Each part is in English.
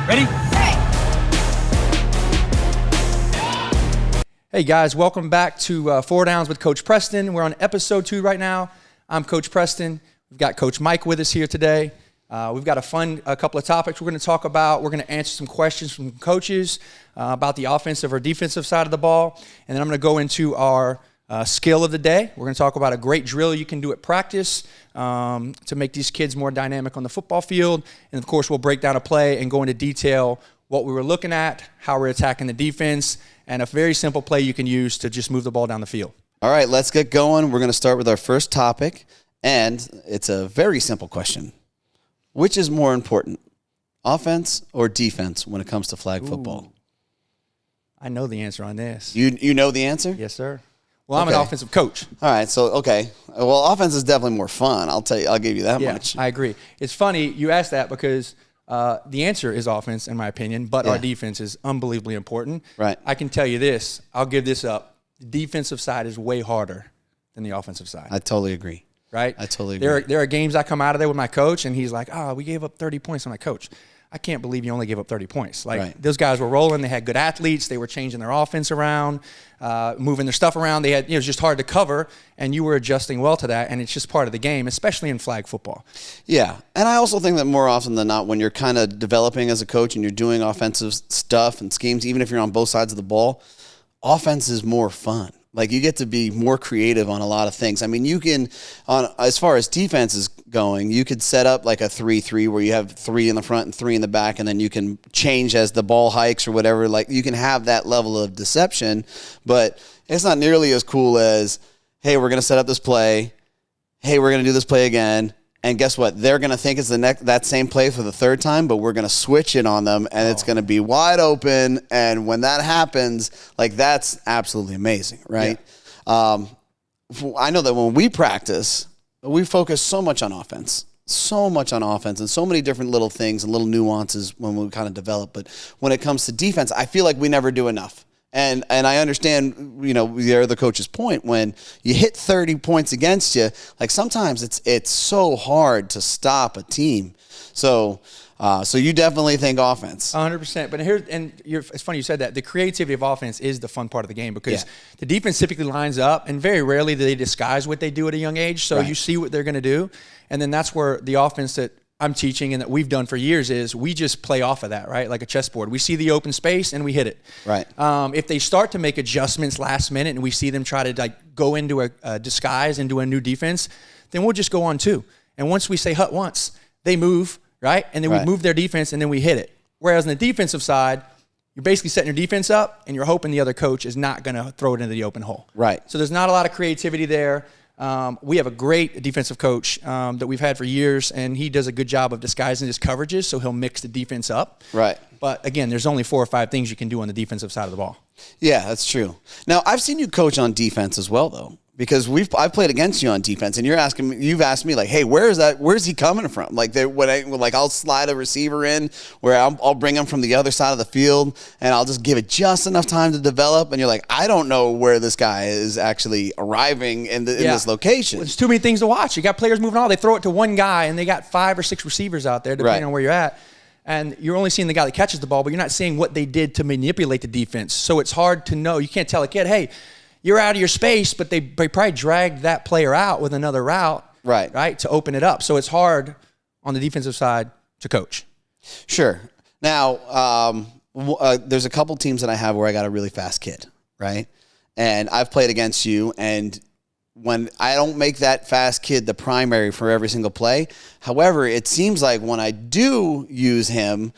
Ready? Hey guys, welcome back to 4 Downs with Coach Preston. We're on episode 2 right now. I'm Coach Preston. We've got Coach Mike with us here today. We've got a couple of topics we're going to talk about. We're going to answer some questions from coaches about the offensive or defensive side of the ball. And then I'm going to go into our skill of the day. We're going to talk about a great drill you can do at practice to make these kids more dynamic on the football field. And of course, we'll break down a play and go into detail what we were looking at, how we're attacking the defense, and a very simple play you can use to just move the ball down the field. All right, let's get going. We're going to start with our first topic, and it's a very simple question. Which is more important, offense or defense when it comes to flag football? I know the answer on this. You know the answer? Yes, sir. Well, I'm an offensive coach. All right, so, okay. Well, offense is definitely more fun. I'll give you that much. I agree. It's funny you asked that because the answer is offense, in my opinion, but our defense is unbelievably important. Right. I can tell you this. I'll give this up. The defensive side is way harder than the offensive side. I totally agree. Right? I totally agree. There are games I come out of there with my coach, and he's like, we gave up 30 points. I'm like, Coach, I can't believe you only gave up 30 points. Those guys were rolling. They had good athletes. They were changing their offense around, moving their stuff around. It was just hard to cover, and you were adjusting well to that, and it's just part of the game, especially in flag football. Yeah, and I also think that more often than not, when you're kind of developing as a coach and you're doing offensive stuff and schemes, even if you're on both sides of the ball, offense is more fun. Like, you get to be more creative on a lot of things. I mean, you can, as far as defense is going, you could set up like a 3-3 where you have 3 in the front and 3 in the back, and then you can change as the ball hikes or whatever. Like, you can have that level of deception, but it's not nearly as cool as, hey, we're going to set up this play. Hey, we're going to do this play again. And guess what? They're going to think it's that same play for the third time, but we're going to switch it on them, and it's going to be wide open. And when that happens, like, that's absolutely amazing, right? Yeah. I know that when we practice, we focus so much on offense, and so many different little things and little nuances when we kind of develop. But when it comes to defense, I feel like we never do enough. And I understand, the other coach's point, when you hit 30 points against you, like, sometimes it's so hard to stop a team. So you definitely think offense. 100%. But it's funny you said that. The creativity of offense is the fun part of the game, because the defense typically lines up, and very rarely do they disguise what they do at a young age. So you see what they're going to do, and then that's where the offense that I'm teaching and that we've done for years is we just play off of that, right? Like a chessboard. We see the open space and we hit it. Right. If they start to make adjustments last minute and we see them try to go into a disguise, into a new defense, then we'll just go on 2. And once we say hut once, they move, right? And then we move their defense and then we hit it. Whereas on the defensive side, you're basically setting your defense up and you're hoping the other coach is not going to throw it into the open hole. Right. So there's not a lot of creativity there. We have a great defensive coach that we've had for years, and he does a good job of disguising his coverages, so he'll mix the defense up. Right. But, again, there's only 4 or 5 things you can do on the defensive side of the ball. Yeah, that's true. Now, I've seen you coach on defense as well, though, because I've played against you on defense, and you've asked me, like, hey, where's he coming from? Like, I'll slide a receiver in where I'll bring him from the other side of the field, and I'll just give it just enough time to develop, and you're like, I don't know where this guy is actually arriving in this location. Well, there's too many things to watch. You got players moving all. They throw it to one guy, and they got 5 or 6 receivers out there, depending on where you're at. And you're only seeing the guy that catches the ball, but you're not seeing what they did to manipulate the defense. So it's hard to know. You can't tell a kid, hey, you're out of your space, but they probably dragged that player out with another route, right, to open it up. So it's hard on the defensive side to coach. Sure. Now, there's a couple teams that I have where I got a really fast kid, right? And I've played against you, and when I don't make that fast kid the primary for every single play, however, it seems like when I do use him,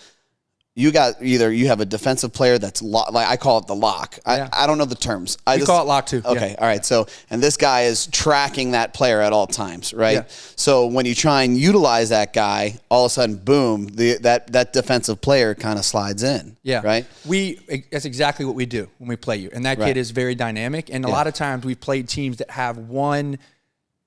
you have a defensive player that's like I call it the lock. I don't know the terms. You call it lock too. Okay, all right. So, and this guy is tracking that player at all times, right? Yeah. So when you try and utilize that guy, all of a sudden, boom, that defensive player kind of slides in. Yeah. Right. That's exactly what we do when we play you, and that kid is very dynamic. And a lot of times we've played teams that have one.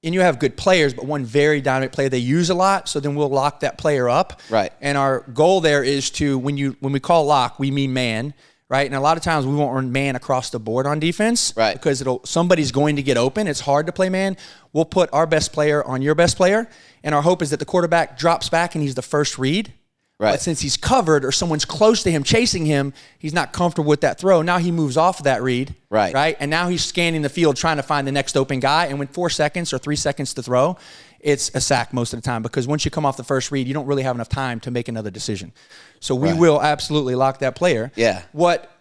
And you have good players, but one very dynamic player they use a lot, so then we'll lock that player up. Right. And our goal there is to, when we call lock, we mean man, right? And a lot of times we won't run man across the board on defense, right? Because somebody's going to get open. It's hard to play man. We'll put our best player on your best player, and our hope is that the quarterback drops back and he's the first read. Right. But since he's covered or someone's close to him chasing him, he's not comfortable with that throw. Now he moves off of that read. Right. And now he's scanning the field trying to find the next open guy. And with 4 seconds or 3 seconds to throw, it's a sack most of the time, because once you come off the first read, you don't really have enough time to make another decision. So we will absolutely lock that player. Yeah. What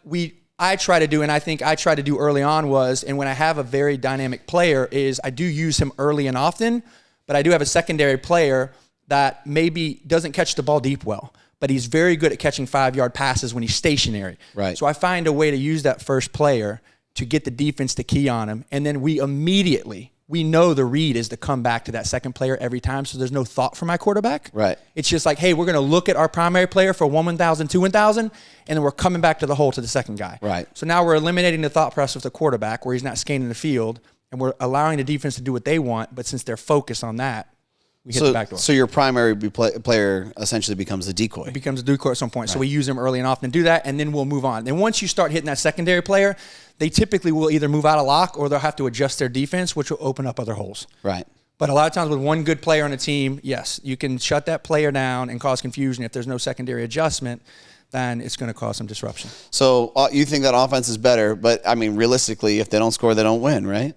I try to do, and I think I try to do early on was, and when I have a very dynamic player, is I do use him early and often, but I do have a secondary player that maybe doesn't catch the ball deep well, but he's very good at catching 5-yard passes when he's stationary. Right. So I find a way to use that first player to get the defense to key on him, and then we know the read is to come back to that second player every time, so there's no thought for my quarterback. Right. It's just like, hey, we're going to look at our primary player for 1,000, 2,000, and then we're coming back to the hole to the second guy. Right. So now we're eliminating the thought process of the quarterback where he's not scanning the field, and we're allowing the defense to do what they want, but since they're focused on that, we hit the back door. So your primary player essentially becomes a decoy. It becomes a decoy at some point. Right. So we use them early and often to do that, and then we'll move on. And once you start hitting that secondary player, they typically will either move out of lock or they'll have to adjust their defense, which will open up other holes. Right. But a lot of times with one good player on a team, yes, you can shut that player down and cause confusion. If there's no secondary adjustment, then it's going to cause some disruption. So you think that offense is better, but, I mean, realistically, if they don't score, they don't win, right?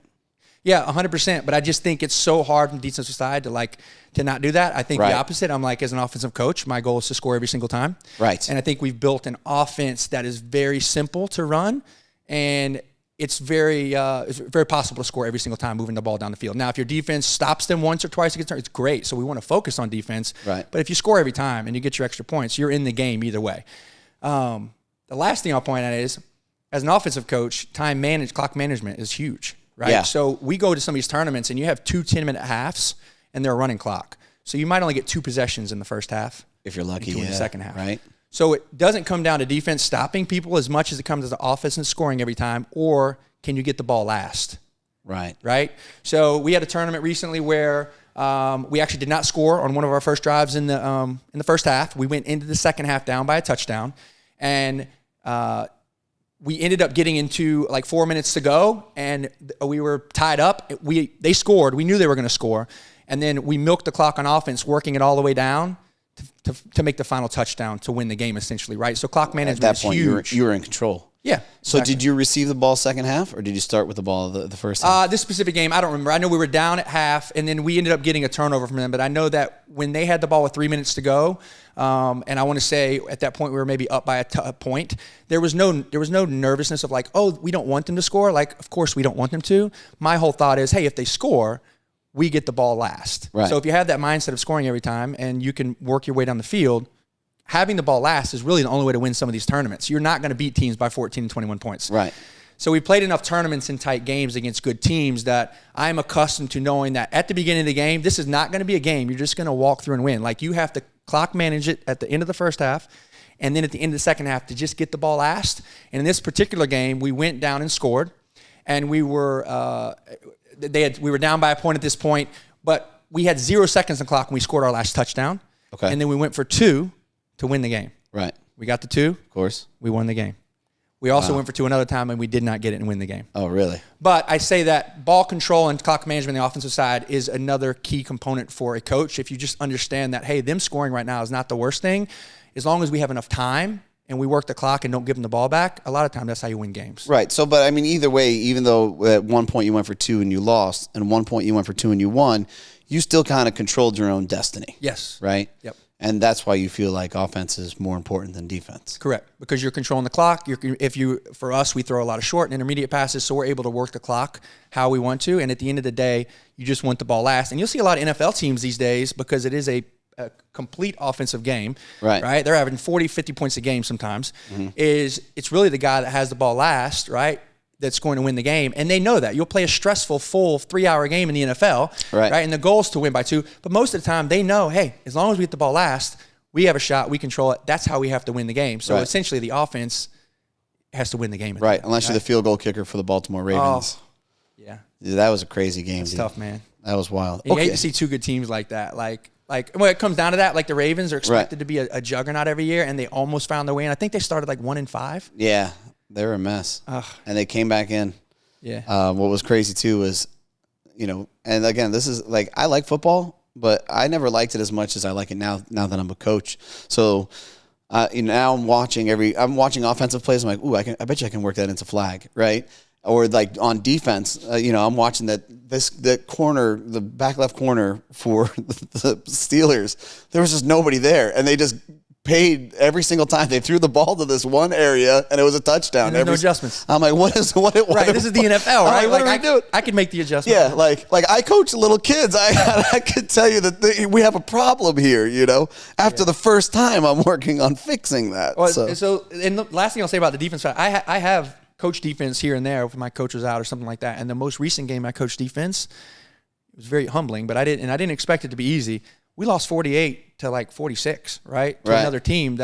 Yeah, 100%. But I just think it's so hard from the defensive side to not do that. I think the opposite. I'm like, as an offensive coach, my goal is to score every single time. Right. And I think we've built an offense that is very simple to run, and it's very possible to score every single time moving the ball down the field. Now, if your defense stops them once or twice against turn, it's great. So we want to focus on defense. Right. But if you score every time and you get your extra points, you're in the game either way. The last thing I'll point out is, as an offensive coach, clock management is huge. Right. Yeah. So we go to some of these tournaments and you have 2 10-minute halves and they're a running clock. So you might only get 2 possessions in the first half. If you're lucky, in the second half. Right. So it doesn't come down to defense stopping people as much as it comes to the offense and scoring every time, or can you get the ball last? Right. Right. So we had a tournament recently where we actually did not score on one of our first drives in the first half. We went into the second half down by a touchdown, and we ended up getting into like 4 minutes to go, and we were tied up. They scored. We knew they were going to score, and then we milked the clock on offense, working it all the way down to make the final touchdown to win the game, essentially, right? So clock management is huge. At that point, you were in control. Yeah. So did you receive the ball second half, or did you start with the ball the first half? This specific game, I don't remember. I know we were down at half, and then we ended up getting a turnover from them. But I know that when they had the ball with 3 minutes to go, and I want to say at that point we were maybe up by a point, there was no nervousness of like, oh, we don't want them to score. Like, of course we don't want them to. My whole thought is, hey, if they score, we get the ball last. Right. So if you have that mindset of scoring every time and you can work your way down the field, having the ball last is really the only way to win some of these tournaments. You're not going to beat teams by 14 and 21 points. Right. So we played enough tournaments and tight games against good teams that I'm accustomed to knowing that at the beginning of the game, this is not going to be a game. You're just going to walk through and win. Like, you have to clock manage it at the end of the first half, and then at the end of the second half to just get the ball last. And in this particular game, we went down and scored, and we were down by a point at this point, but we had 0 seconds on the clock when we scored our last touchdown. Okay. And then we went for 2 to win the game. Right. We got the 2. Of course. We won the game. We also went for 2 another time, and we did not get it and win the game. Oh, really? But I say that ball control and clock management on the offensive side is another key component for a coach. If you just understand that, hey, them scoring right now is not the worst thing. As long as we have enough time and we work the clock and don't give them the ball back, a lot of times that's how you win games. Right. So, but I mean, either way, even though at one point you went for 2 and you lost, and one point you went for 2 and you won, you still kind of controlled your own destiny. Yes. Right? Yep. And that's why you feel like offense is more important than defense. Correct, because you're controlling the clock. For us, we throw a lot of short and intermediate passes, so we're able to work the clock how we want to. And at the end of the day, you just want the ball last. And you'll see a lot of NFL teams these days, because it is a complete offensive game. Right? They're having 40, 50 points a game sometimes. Mm-hmm. It's really the guy that has the ball last, right, that's going to win the game. And they know that. You'll play a stressful, full 3-hour game in the NFL, right? And the goal is to win by 2. But most of the time, they know, hey, as long as we get the ball last, we have a shot, we control it. That's how we have to win the game. So essentially, the offense has to win the game. Right, unless you're the field goal kicker for the Baltimore Ravens. Oh, yeah. That was a crazy game, It's tough, man. That was wild. You hate to see 2 good teams like that. Like when it comes down to that, like the Ravens are expected to be a juggernaut every year, and they almost found their way in. I think they started like 1-5. Yeah. They were a mess. And they came back in. Yeah. What was crazy, too, was, and again, this is like, I like football, but I never liked it as much as I like it now that I'm a coach. So now I'm watching offensive plays. I'm like, ooh, I bet you I can work that into flag, right? Or like on defense, I'm watching that corner, the back left corner for the Steelers. There was just nobody there, and they just paid every single time they threw the ball to this one area, and it was a touchdown. And there's no adjustments. I'm like, what? Right, this is the NFL, right? What are we doing? I can make the adjustment. Yeah, like I coach little kids. I could tell you that we have a problem here. After the first time, I'm working on fixing that. Well, so and the last thing I'll say about the defense side, I have coached defense here and there if my coach was out or something like that. And the most recent game I coached defense, it was very humbling, but I didn't expect it to be easy. We lost 48 to like 46, right? To another team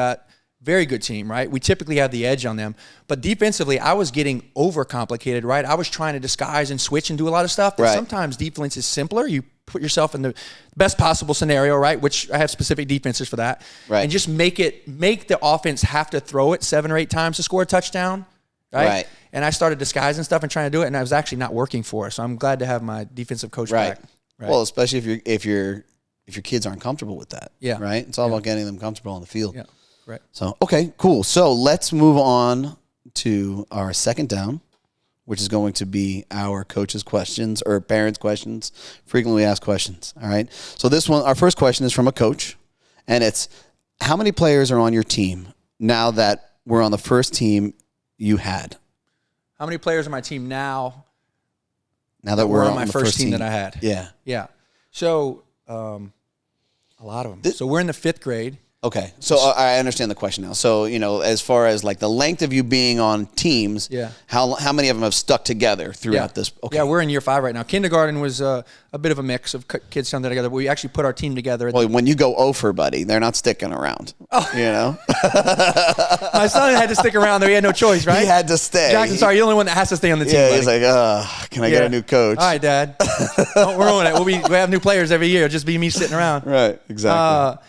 very good team, right? We typically have the edge on them. But defensively, I was getting overcomplicated, right? I was trying to disguise and switch and do a lot of stuff. But sometimes defense is simpler. You put yourself in the best possible scenario, right? Which I have specific defenses for that. Right. And just make the offense have to throw it 7 or 8 times to score a touchdown. Right. And I started disguising stuff and trying to do it, and I was actually not working for us. So I'm glad to have my defensive coach back. Right. Well, especially if your kids aren't comfortable with that. Yeah. Right. It's all about getting them comfortable on the field. Yeah. Right. So okay, cool. So let's move on to our second down, which is going to be our coaches' questions or parents' questions, frequently asked questions. All right. So this one, our first question is from a coach, and it's how many players are on your team now that we're on the first team you had? How many players on my team now? Now that we're on my the first team that I had. Yeah. Yeah. So a lot of them. So we're in the 5th grade. Okay. So I understand the question now. So, as far as like the length of you being on teams, how many of them have stuck together throughout this? Okay. Yeah, we're in year 5 right now. Kindergarten was a bit of a mix of kids coming together, but we actually put our team together. Well, when you go over, buddy, they're not sticking around. Oh. My son had to stick around there. He had no choice, right? He had to stay. Jackson, sorry, you're the only one that has to stay on the team, buddy. He's like, can I get a new coach? All right, Dad. Don't ruin it. We have new players every year. It'll just be me sitting around. Right, exactly.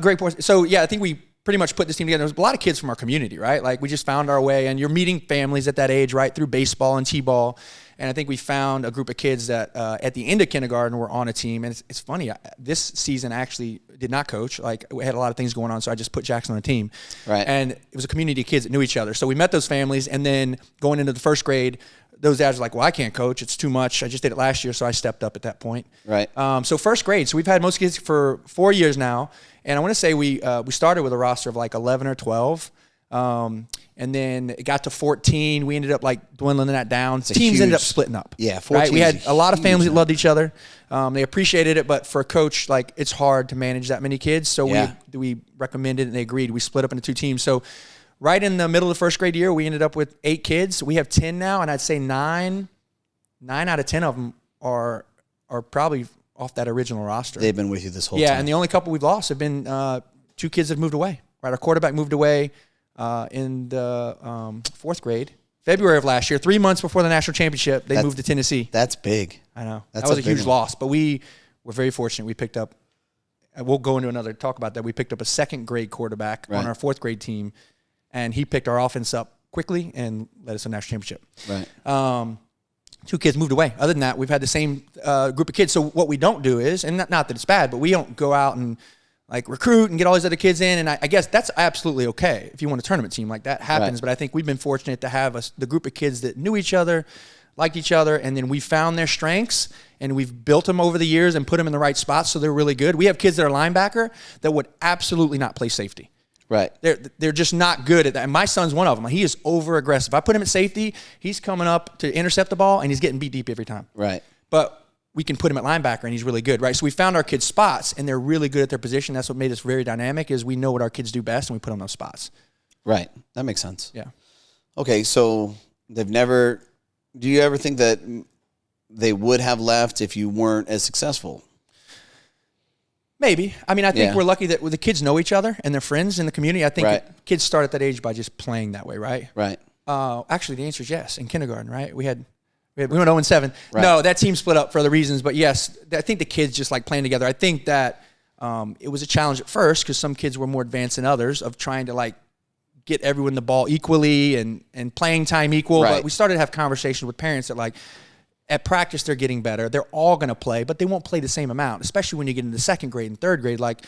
Great point. So, I think we pretty much put this team together. There's a lot of kids from our community, right? Like we just found our way, and you're meeting families at that age, right, through baseball and t-ball. And I think we found a group of kids that at the end of kindergarten were on a team. And it's funny, this season I actually did not coach. Like we had a lot of things going on, so I just put Jackson on a team. Right. And it was a community of kids that knew each other. So we met those families, and then going into the 1st grade, those dads were like, well, I can't coach. It's too much. I just did it last year, so I stepped up at that point. Right. So 1st grade. So we've had most kids for 4 years now. And I want to say we started with a roster of like 11 or 12. And then it got to 14. We ended up like dwindling that down. Teams ended up splitting up. Yeah, 14. Right? We had a lot of families that loved each other. They appreciated it, but for a coach, like it's hard to manage that many kids. So we recommended and they agreed. We split up into 2 teams. So right in the middle of the 1st grade year, we ended up with 8 kids. We have 10 now, and I'd say 9 out of 10 of them are probably off that original roster. They've been with you this whole time. Yeah, and the only couple we've lost have been 2 kids that have moved away. Right, our quarterback moved away in the 4th grade, February of last year, 3 months before the national championship. They moved to Tennessee. That's big. I know. That was a huge loss, but we were very fortunate. We picked up, and we'll go into another talk about that. We picked up a 2nd grade quarterback on our 4th grade team, and he picked our offense up quickly and led us to the national championship. Right. 2 kids moved away. Other than that, we've had the same group of kids. So what we don't do is, and not that it's bad, but we don't go out and like recruit and get all these other kids in. And I guess that's absolutely okay if you want a tournament team, like that happens. Right. But I think we've been fortunate to have the group of kids that knew each other, liked each other, and then we found their strengths and we've built them over the years and put them in the right spots so they're really good. We have kids that are linebacker that would absolutely not play safety. Right. They're just not good at that. And my son's one of them. He is over aggressive. I put him at safety, he's coming up to intercept the ball and he's getting beat deep every time. Right. But we can put him at linebacker and he's really good, right? So we found our kids' spots and they're really good at their position. That's what made us very dynamic is we know what our kids do best and we put them on those spots. Right. That makes sense. Yeah. Okay, so do you ever think that they would have left if you weren't as successful? Maybe. I mean, I think we're lucky that the kids know each other and they're friends in the community. I think kids start at that age by just playing that way, right? Right. Actually, the answer is yes. In kindergarten, right? We went 0-7. Right. No, that team split up for other reasons, but yes, I think the kids just like playing together. I think that it was a challenge at first because some kids were more advanced than others of trying to like get everyone the ball equally and playing time equal. Right. But we started to have conversations with parents that like, At practice, they're getting better. They're all going to play, but they won't play the same amount, especially when you get into second grade and third grade. Like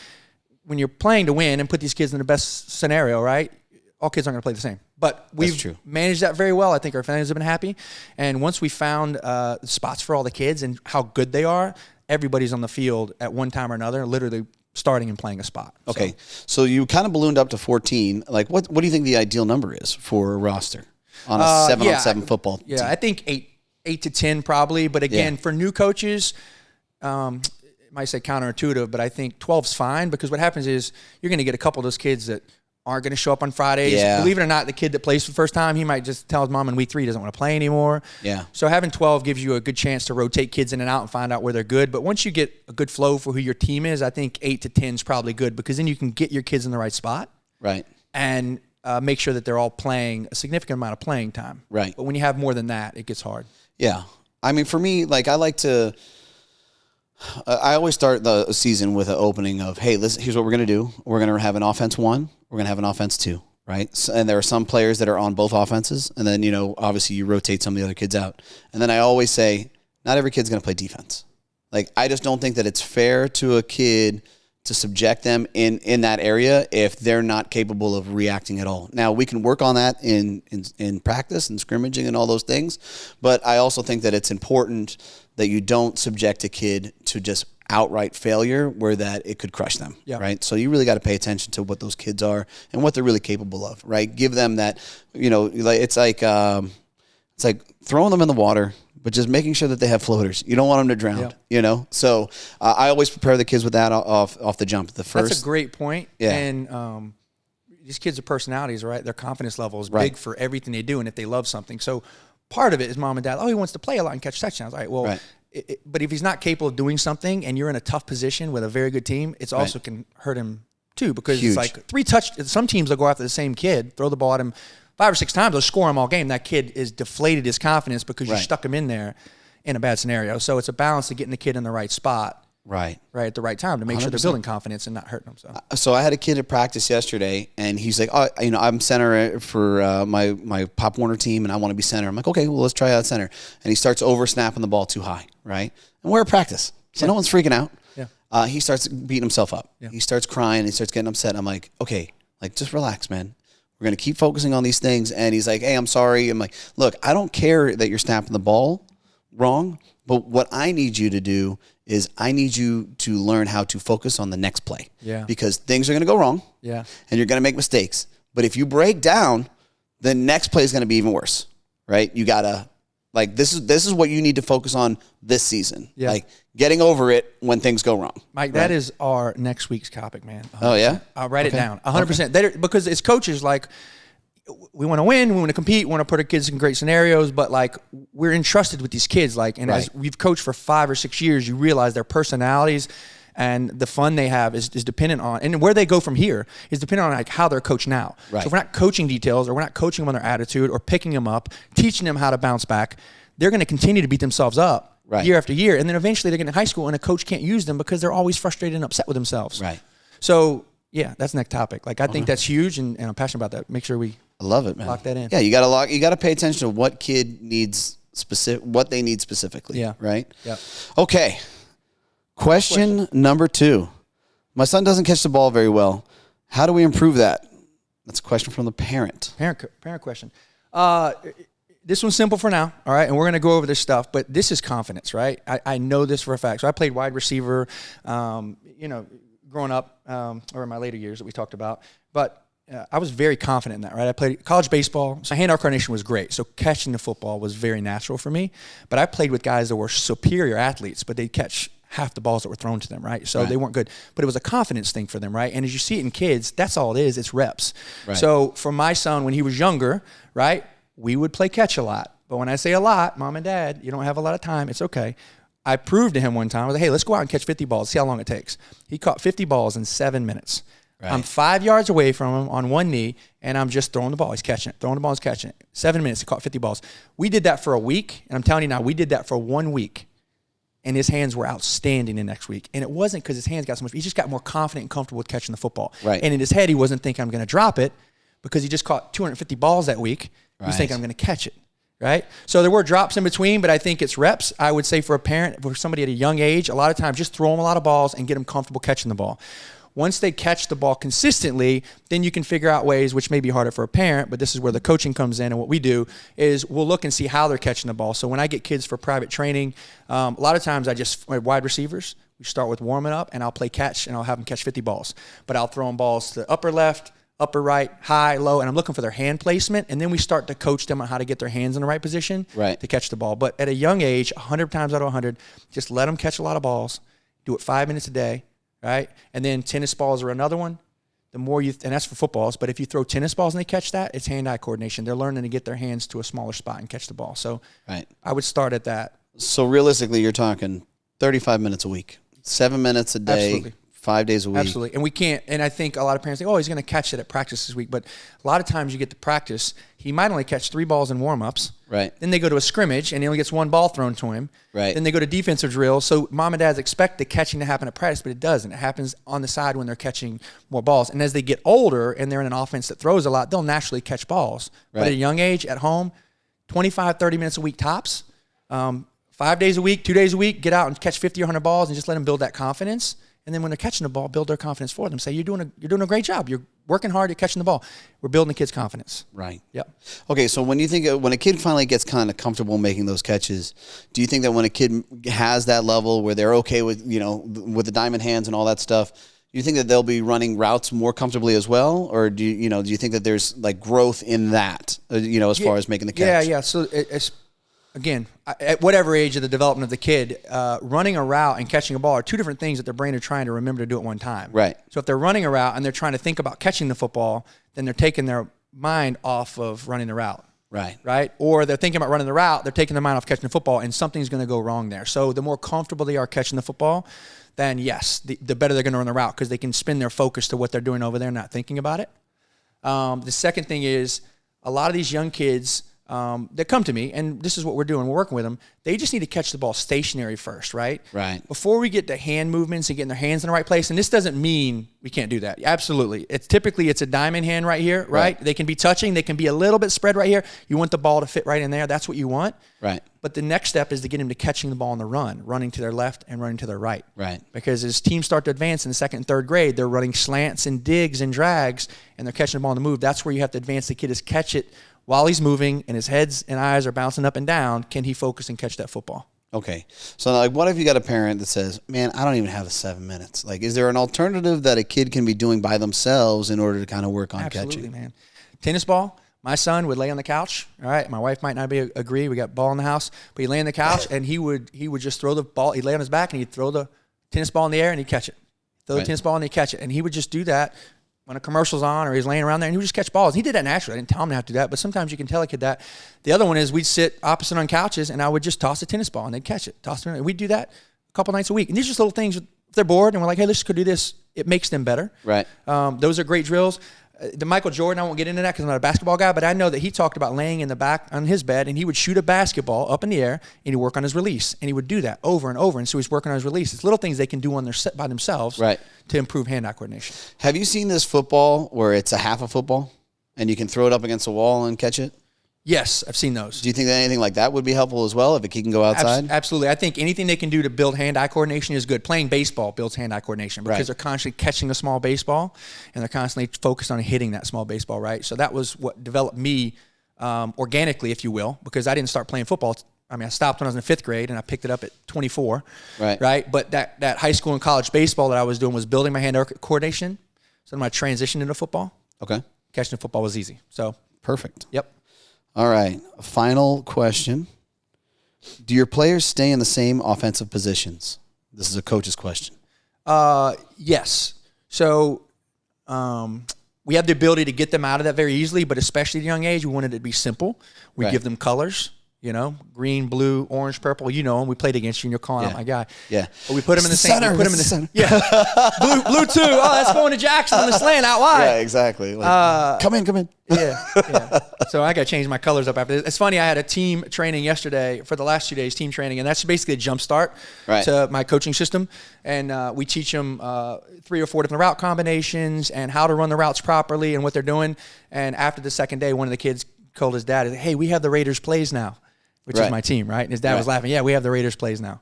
when you're playing to win and put these kids in the best scenario, right? All kids aren't going to play the same. But we've managed that very well. I think our families have been happy. And once we found spots for all the kids and how good they are, everybody's on the field at one time or another, literally starting and playing a spot. Okay. So you kind of ballooned up to 14. Like what do you think the ideal number is for a roster on a 7-on-7 football team? Yeah, I think 8 to 10 probably. But again, for new coaches, it might say counterintuitive, but I think 12's fine, because what happens is you're going to get a couple of those kids that aren't going to show up on Fridays. Yeah. Believe it or not, the kid that plays for the first time, he might just tell his mom in week 3 he doesn't want to play anymore. Yeah. So having 12 gives you a good chance to rotate kids in and out and find out where they're good. But once you get a good flow for who your team is, I think 8 to 10 is probably good, because then you can get your kids in the right spot. Right. And make sure that they're all playing a significant amount of playing time. Right. But when you have more than that, it gets hard. Yeah. I mean, for me, like I like to I always start the season with an opening of, hey, listen, here's what we're going to do. We're going to have an offense 1. We're going to have an offense 2, right? So, and there are some players that are on both offenses. And then, obviously you rotate some of the other kids out. And then I always say, not every kid's going to play defense. Like, I just don't think that it's fair to a kid to subject them in that area if they're not capable of reacting at all. Now, we can work on that in practice and scrimmaging and all those things, but I also think that it's important that you don't subject a kid to just outright failure where that it could crush them, right? So you really got to pay attention to what those kids are and what they're really capable of, right? Give them that, it's like throwing them in the water, but just making sure that they have floaters. You don't want them to drown, So I always prepare the kids with that off the jump. That's a great point. Yeah. And these kids are personalities, right? Their confidence level is big for everything they do, and if they love something. So part of it is mom and dad, he wants to play a lot and catch touchdowns. All right, well, but if he's not capable of doing something and you're in a tough position with a very good team, it's also can hurt him too, because it's like some teams will go after the same kid, throw the ball at him 5 or 6 times, they'll score him all game. That kid is deflated his confidence because you stuck him in there in a bad scenario. So it's a balance of getting the kid in the right spot. Right at the right time to make 100%. Sure they're building confidence and not hurting them. So I had a kid at practice yesterday, and he's like, I'm center for my Pop Warner team, and I want to be center. I'm like, okay, well, let's try out center. And he starts over snapping the ball too high, right? And we're at practice, so no one's freaking out. Yeah. He starts beating himself up. Yeah. He starts crying. He starts getting upset. I'm like, okay, just relax, man. We're going to keep focusing on these things. And he's like, hey, I'm sorry. I'm like, look, I don't care that you're snapping the ball wrong, but what I need you to do is I need you to learn how to focus on the next play. Yeah. Because things are going to go wrong. Yeah. And you're going to make mistakes. But if you break down, the next play is going to be even worse, right? You got to, this is what you need to focus on this season. Yeah. Like, getting over it when things go wrong. Mike, that is our next week's topic, man. 100%. Oh, yeah? I'll write it down. 100%. Okay. Because as coaches, we want to win, we want to compete, we want to put our kids in great scenarios, but we're entrusted with these kids. As we've coached for 5 or 6 years, you realize their personalities and the fun they have is dependent on, and where they go from here is dependent on how they're coached now. Right. So if we're not coaching details, or we're not coaching them on their attitude, or picking them up, teaching them how to bounce back, they're going to continue to beat themselves up year after year. And then eventually they get in high school and a coach can't use them because they're always frustrated and upset with themselves. Right. So yeah, that's the next topic. I think that's huge, and I'm passionate about that. Make sure I love it, man. Lock that in. Yeah, you got to pay attention to what kid needs what they need specifically. Yeah. Right? Yeah. Okay. Question number 2. My son doesn't catch the ball very well. How do we improve that? That's a question from the parent. Parent question. This one's simple for now, all right? And we're going to go over this stuff, but this is confidence, right? I know this for a fact. So I played wide receiver, growing up, or in my later years that we talked about. But I was very confident in that, right? I played college baseball. So hand-eye coordination was great. So catching the football was very natural for me. But I played with guys that were superior athletes, but they'd catch half the balls that were thrown to them, right? So they weren't good. But it was a confidence thing for them, right? And as you see it in kids, that's all it is. It's reps. Right. So for my son, when he was younger, right, we would play catch a lot. But when I say a lot, mom and dad, you don't have a lot of time. It's okay. I proved to him one time, I was like, hey, let's go out and catch 50 balls, see how long it takes. He caught 50 balls in 7 minutes. Right. I'm 5 yards away from him on one knee, and I'm just throwing the ball. He's catching it, throwing the ball, he's catching it. 7 minutes, he caught 50 balls. We did that for a week, and I'm telling you now, we did that for 1 week, and his hands were outstanding the next week. And it wasn't because his hands got so much, he just got more confident and comfortable with catching the football. Right. And in his head, he wasn't thinking, I'm going to drop it, because he just caught 250 balls that week. He was thinking, I'm going to catch it. right? So there were drops in between, but I think it's reps. I would say for a parent, for somebody at a young age, a lot of times just throw them a lot of balls and get them comfortable catching the ball. Once they catch the ball consistently, then you can figure out ways, which may be harder for a parent, but this is where the coaching comes in. And what we do is we'll look and see how they're catching the ball. So when I get kids for private training, a lot of times wide receivers, we start with warming up, and I'll play catch, and I'll have them catch 50 balls. But I'll throw them balls to upper left, upper right, high, low, and I'm looking for their hand placement, and then we start to coach them on how to get their hands in the right position to catch the ball. But at a young age, 100 times out of 100, just let them catch a lot of balls. Do it 5 minutes a day, right? And then tennis balls are another one. The more and that's for footballs, but if you throw tennis balls and they catch that, it's hand-eye coordination. They're learning to get their hands to a smaller spot and catch the ball. So I would start at that. So realistically, you're talking 35 minutes a week, 7 minutes a day. Absolutely. 5 days a week. Absolutely. And we can't, and I think a lot of parents think, oh, he's going to catch it at practice this week. But a lot of times you get to practice, he might only catch 3 balls in warm-ups. Right. Then they go to a scrimmage, and he only gets 1 ball thrown to him. Right. Then they go to defensive drills. So mom and dads expect the catching to happen at practice, but it doesn't. It happens on the side when they're catching more balls. And as they get older and they're in an offense that throws a lot, they'll naturally catch balls. Right. But at a young age, at home, 25, 30 minutes a week tops, 5 days a week, 2 days a week, get out and catch 50 or 100 balls and just let them build that confidence. And then when they're catching the ball, build their confidence for them. Say, you're doing a great job. You're working hard. You're catching the ball. We're building the kid's confidence. Right. Yep. Okay, so when a kid finally gets kind of comfortable making those catches, do you think that when a kid has that level where they're okay with, with the diamond hands and all that stuff, do you think that they'll be running routes more comfortably as well? Or do you think that there's like growth in that, as far as making the catch? Yeah. So it's, again, at whatever age of the development of the kid, running a route and catching a ball are 2 different things that their brain are trying to remember to do at one time. Right. So if they're running a route and they're trying to think about catching the football, then they're taking their mind off of running the route. Right. Right. Or they're thinking about running the route, they're taking their mind off catching the football, and something's going to go wrong there. So the more comfortable they are catching the football, then yes, the better they're going to run the route because they can spin their focus to what they're doing over there, not thinking about it. The second thing is a lot of these young kids that come to me, and this is what we're doing, we're working with them, they just need to catch the ball stationary first, right? Right. Before we get to hand movements and getting their hands in the right place, and this doesn't mean we can't do that. Absolutely. It's a diamond hand right here, right? They can be touching. They can be a little bit spread right here. You want the ball to fit right in there. That's what you want. Right. But the next step is to get him to catching the ball on the run, running to their left and running to their right. Right. Because as teams start to advance in the 2nd and 3rd grade, they're running slants and digs and drags, and they're catching the ball on the move. That's where you have to advance the kid is catch it while he's moving and his heads and eyes are bouncing up and down. Can he focus and catch that football? Okay. So like, what if you got a parent that says, man, I don't even have the 7 minutes. Like, is there an alternative that a kid can be doing by themselves in order to kind of work on catching? Absolutely, man. Tennis ball. My son would lay on the couch. All right. My wife might not agree. We got ball in the house, but he'd lay on the couch and he would just throw the ball. He'd lay on his back and he'd throw the tennis ball in the air and he'd catch it. Throw the tennis ball and he'd catch it. And he would just do that when a commercial's on or he's laying around there, and he would just catch balls. He did that naturally. I didn't tell him to have to do that, but sometimes you can tell a kid that. The other one is we'd sit opposite on couches, and I would just toss a tennis ball, and they'd catch it. Toss it, and we'd do that a couple nights a week. And these are just little things. If they're bored, and we're like, hey, let's go do this. It makes them better. Right. Those are great drills. The Michael Jordan, I won't get into that because I'm not a basketball guy, but I know that he talked about laying in the back on his bed, and he would shoot a basketball up in the air, and he'd work on his release. And he would do that over and over, and so he's working on his release. It's little things they can do on their set by themselves to improve hand-eye coordination. Have you seen this football where it's a half a football, and you can throw it up against a wall and catch it? Yes, I've seen those. Do you think that anything like that would be helpful as well if a kid can go outside? Absolutely. I think anything they can do to build hand-eye coordination is good. Playing baseball builds hand-eye coordination because they're constantly catching a small baseball and they're constantly focused on hitting that small baseball, right? So that was what developed me organically, if you will, because I didn't start playing football. I stopped when I was in 5th grade and I picked it up at 24, right? But that high school and college baseball that I was doing was building my hand-eye coordination. So then I transitioned into football. Okay. Catching the football was easy. So perfect. Yep. All right. Final question. Do your players stay in the same offensive positions? This is a coach's question. Yes. So we have the ability to get them out of that very easily, but especially at a young age, we wanted it to be simple. We give them colors. Green, blue, orange, purple. And we played against you, and you're calling out my guy. Yeah. But we put him in the same. Center, we put him in the center. Yeah. blue 2. Oh, that's going to Jackson on the slant out wide. Yeah, exactly. Come in. Yeah. So I got to change my colors up after this. It's funny. I had a team training yesterday for the last 2 days, team training, and that's basically a jump start to my coaching system. And we teach them 3 or 4 different route combinations and how to run the routes properly and what they're doing. And after the second day, one of the kids told his dad, hey, we have the Raiders plays now, which is my team, right? And his dad was laughing. Yeah, we have the Raiders plays now.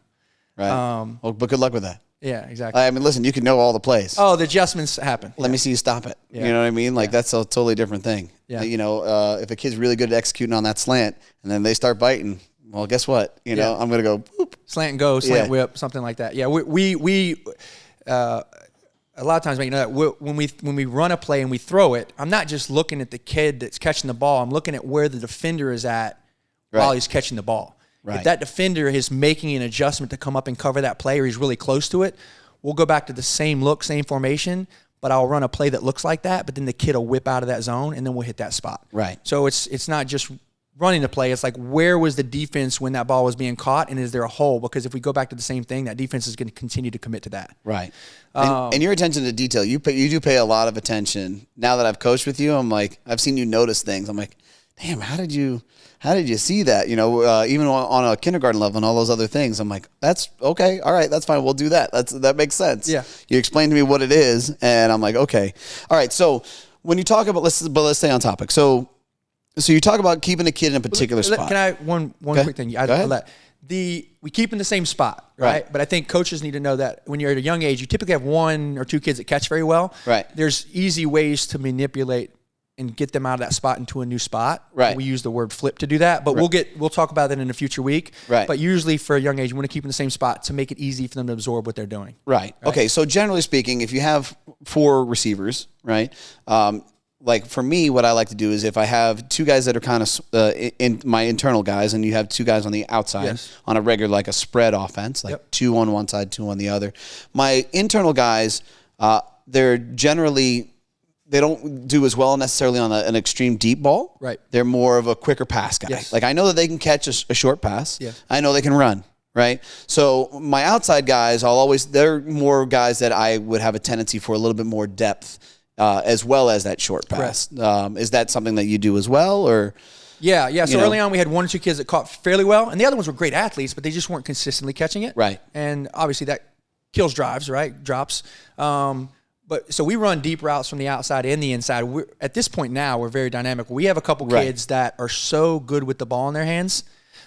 Right. Well, but good luck with that. Yeah, exactly. I mean, listen, you can know all the plays. Oh, the adjustments happen. Let me see you stop it. Yeah. You know what I mean? Like, that's a totally different thing. Yeah. You know, if a kid's really good at executing on that slant and then they start biting, well, guess what? You know, I'm going to go, boop. Slant and go, slant whip, something like that. Yeah, we a lot of times, you know, when we run a play and we throw it, I'm not just looking at the kid that's catching the ball. I'm looking at where the defender is at while he's catching the ball. Right. If that defender is making an adjustment to come up and cover that play, or he's really close to it, we'll go back to the same look, same formation, but I'll run a play that looks like that, but then the kid will whip out of that zone, and then we'll hit that spot. Right. So it's not just running the play. It's like, where was the defense when that ball was being caught, and is there a hole? Because if we go back to the same thing, that defense is going to continue to commit to that. Right. And your attention to detail, you do pay a lot of attention. Now that I've coached with you, I'm like, I've seen you notice things. I'm like, damn, how did you see that? You know, even on a kindergarten level and all those other things. I'm like, that's okay. All right, that's fine. We'll do that. That makes sense. Yeah. You explained to me what it is, and I'm like, okay. All right. So when you talk about, let's stay on topic. So you talk about keeping a kid in a particular spot. Can I one quick thing? Go ahead. We keep in the same spot, right? But I think coaches need to know that when you're at a young age, you typically have one or two kids that catch very well. Right. There's easy ways to manipulate and get them out of that spot into a new spot. Right. We use the word flip to do that, but we'll talk about that in a future week. Right. But usually for a young age, you want to keep in the same spot to make it easy for them to absorb what they're doing. Right. Okay. So generally speaking, if you have 4 receivers, right? Like for me, what I like to do is if I have 2 guys that are kind of in my internal guys, and you have 2 guys on the outside on a regular, like a spread offense, like 2 on one side, 2 on the other. My internal guys, they're generally, they don't do as well necessarily on an extreme deep ball. Right. They're more of a quicker pass guy. Yes. Like I know that they can catch a short pass. Yeah. I know they can run. Right. So my outside guys, they're more guys that I would have a tendency for a little bit more depth. As well as that short pass. Is that something that you do as well, or? Yeah. So early on, we had 1 or 2 kids that caught fairly well, and the other ones were great athletes, but they just weren't consistently catching it. Right. And obviously that kills drives, right? Drops. But so we run deep routes from the outside and the inside. At this point now, we're very dynamic. We have a couple kids that are so good with the ball in their hands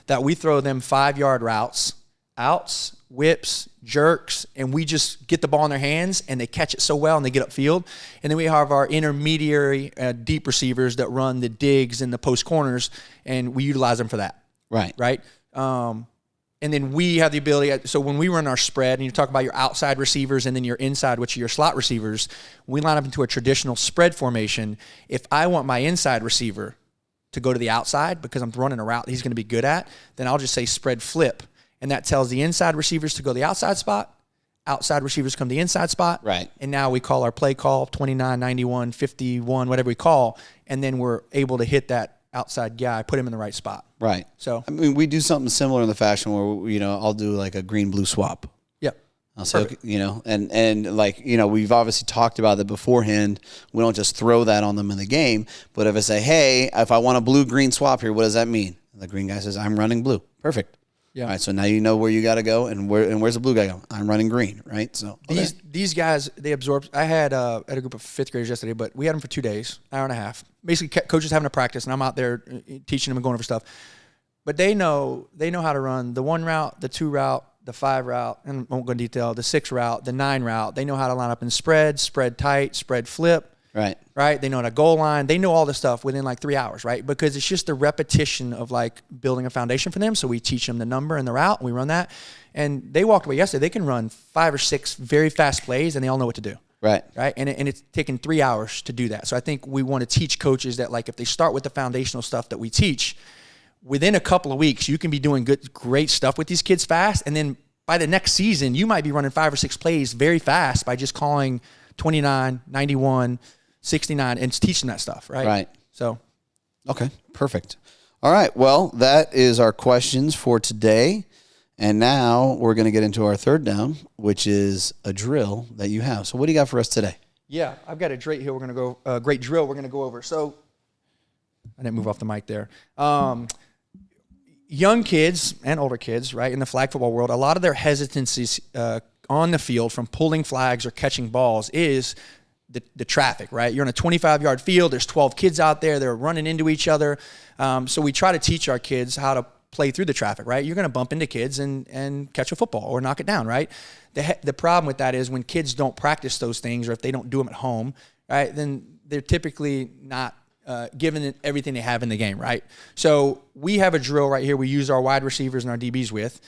that we throw them 5-yard routes, outs, whips, jerks, and we just get the ball in their hands, and they catch it so well, and they get upfield. And then we have our intermediary deep receivers that run the digs and the post corners, and we utilize them for that. Right. Right. And then we have the ability, so when we run our spread, and you talk about your outside receivers and then your inside, which are your slot receivers, we line up into a traditional spread formation. If I want my inside receiver to go to the outside because I'm running a route he's going to be good at, then I'll just say spread flip. And that tells the inside receivers to go to the outside spot. Outside receivers come to the inside spot. Right. And now we call our play call 29, 91, 51, whatever we call, and then we're able to hit that outside guy, put him in the right spot. Right. So I mean, we do something similar in the fashion where I'll do like a green-blue swap. Yep. I'll say, and like, we've obviously talked about that beforehand. We don't just throw that on them in the game, but if I say, hey, if I want a blue-green swap here, what does that mean? The green guy says, I'm running blue. Perfect. Yeah. All right, so now you know where you got to go, and where's the blue guy going? I'm running green, right? So these guys, they absorb. I had a group of 5th graders yesterday, but we had them for 2 days, hour and a half. Basically, coaches having a practice, and I'm out there teaching them and going over stuff. But they know how to run the 1 route, the 2 route, the 5 route, and I won't go into detail, the 6 route, the 9 route. They know how to line up in spread tight, spread flip. Right. They know how to goal line. They know all this stuff within like 3 hours, right? Because it's just the repetition of like building a foundation for them. So we teach them the number and the route, and we run that. And they walked away yesterday. They can run 5 or 6 very fast plays, and they all know what to do. Right. And it's taken 3 hours to do that. So I think we want to teach coaches that, like, if they start with the foundational stuff that we teach, within a couple of weeks, you can be doing great stuff with these kids fast. And then by the next season, you might be running 5 or 6 plays very fast by just calling 29, 91, 69 and teaching that stuff, right? Right. So, okay, perfect. All right, well, that is our questions for today. And now we're going to get into our third down, which is a drill that you have. So what do you got for us today? Yeah, I've got a great drill we're going to go over. So I didn't move off the mic there. Young kids and older kids, right, in the flag football world, a lot of their hesitancies on the field from pulling flags or catching balls is the traffic, right? You're on a 25-yard field. There's 12 kids out there. They're running into each other. So we try to teach our kids how to play through the traffic, right? You're going to bump into kids and catch a football or knock it down, right? The problem with that is when kids don't practice those things, or if they don't do them at home, right, then they're typically not given it everything they have in the game, right? So we have a drill right here we use our wide receivers and our DBs with.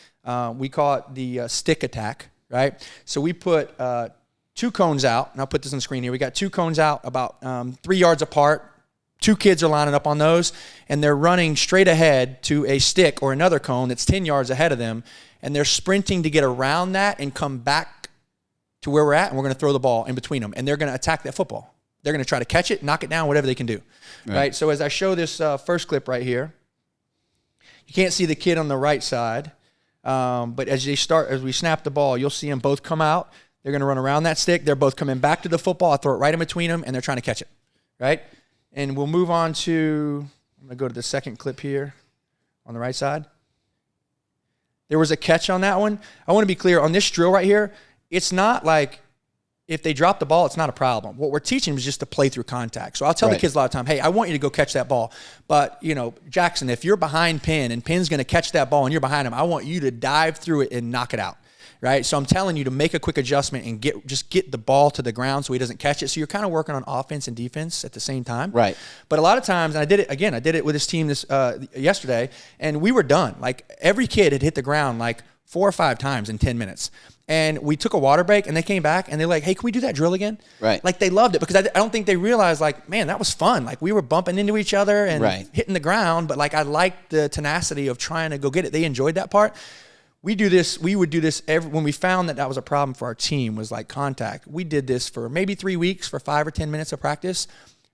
We call it the stick attack, right? So we put 2 cones out, and I'll put this on the screen here. We got 2 cones out about 3 yards apart. 2 kids are lining up on those, and they're running straight ahead to a stick or another cone that's 10 yards ahead of them, and they're sprinting to get around that and come back to where we're at, and we're going to throw the ball in between them, and they're going to attack that football. They're going to try to catch it, knock it down, whatever they can do, right? So as I show this first clip right here, you can't see the kid on the right side, but as we snap the ball, you'll see them both come out. They're going to run around that stick. They're both coming back to the football. I throw it right in between them, and they're trying to catch it, right? And we'll move on to, I'm going to go to the second clip here on the right side. There was a catch on that one. I want to be clear, on this drill right here, it's not like if they drop the ball, it's not a problem. What we're teaching them is just to play through contact. So I'll tell the kids a lot of time, hey, I want you to go catch that ball. But, Jackson, if you're behind Penn and Penn's going to catch that ball and you're behind him, I want you to dive through it and knock it out. Right? So I'm telling you to make a quick adjustment and get the ball to the ground so he doesn't catch it. So you're kind of working on offense and defense at the same time. Right. But a lot of times, and I did it with this team yesterday, and we were done. Like every kid had hit the ground like 4 or 5 times in 10 minutes. And we took a water break, and they came back, and they're like, hey, can we do that drill again? Right. Like they loved it because I don't think they realized, like, man, that was fun. Like we were bumping into each other and hitting the ground, but like I liked the tenacity of trying to go get it. They enjoyed that part. We would do this when we found that was a problem for our team, was like contact. We did this for maybe 3 weeks for 5 or 10 minutes of practice.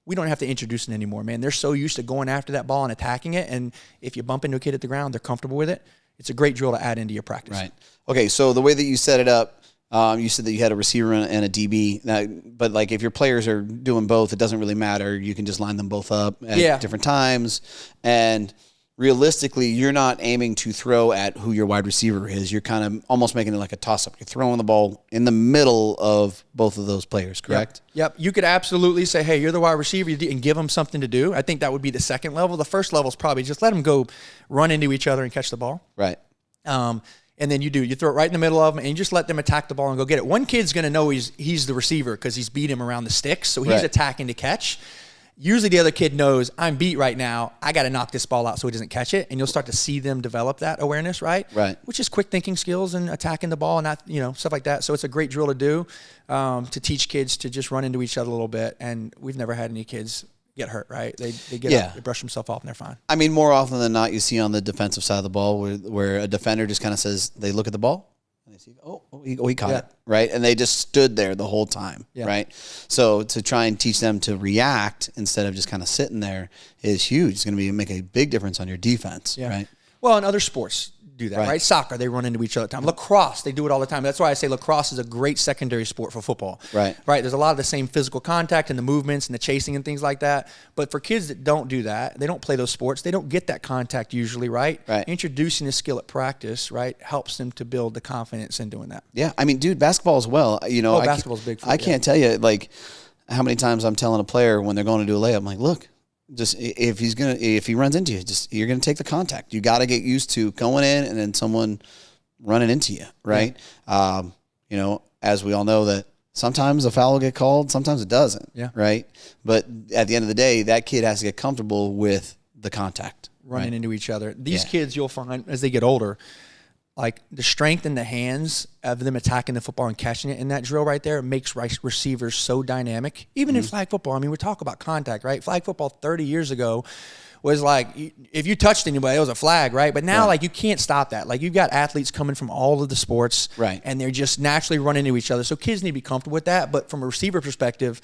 We don't have to introduce it anymore, man. They're so used to going after that ball and attacking it. And if you bump into a kid at the ground, they're comfortable with it. It's a great drill to add into your practice. Right. Okay, so the way that you set it up, you said that you had a receiver and a DB. Now, but like if your players are doing both, it doesn't really matter. You can just line them both up at different times. And realistically, you're not aiming to throw at who your wide receiver is. You're kind of almost making it like a toss-up. You're throwing the ball in the middle of both of those players, correct? Yep. You could absolutely say, hey, you're the wide receiver, and give them something to do. I think that would be the second level. The first level is probably just let them go run into each other and catch the ball. Right. And then you throw it right in the middle of them, and you just let them attack the ball and go get it. One kid's going to know he's the receiver because he's beat him around the sticks, so he's attacking to catch. Usually the other kid knows, I'm beat right now. I got to knock this ball out so he doesn't catch it. And you'll start to see them develop that awareness, right? Right. Which is quick thinking skills and attacking the ball and not, stuff like that. So it's a great drill to do to teach kids to just run into each other a little bit. And we've never had any kids get hurt, right? They get up, they brush themselves off, and they're fine. I mean, more often than not, you see on the defensive side of the ball where a defender just kind of says, they look at the ball, and they see, he caught it, right? And they just stood there the whole time, right? So to try and teach them to react instead of just kind of sitting there is huge. It's going to make a big difference on your defense, right? Well, in other sports do that, right? Soccer, they run into each other all the time. Lacrosse, they do it all the time. That's why I say lacrosse is a great secondary sport for football. Right. There's a lot of the same physical contact and the movements and the chasing and things like that. But for kids that don't do that, they don't play those sports, they don't get that contact usually, right? Introducing the skill at practice, helps them to build the confidence in doing that. Yeah. I mean, dude, basketball as well. Basketball's big for I can't tell you, like, how many times I'm telling a player when they're going to do a layup, I'm like, look, just if he runs into you, you're gonna take the contact. You got to get used to going in and then someone running into you, right? As we all know that sometimes a foul will get called, sometimes it doesn't, right? But at the end of the day, that kid has to get comfortable with the contact, running into each other. These kids, you'll find as they get older, like the strength in the hands of them attacking the football and catching it in that drill right there makes receivers so dynamic. Even in flag football, I mean, we talk about contact, right? Flag football 30 years ago was like, if you touched anybody, it was a flag, right? But now, like, you can't stop that. Like, you've got athletes coming from all of the sports, and they're just naturally running into each other. So kids need to be comfortable with that. But from a receiver perspective,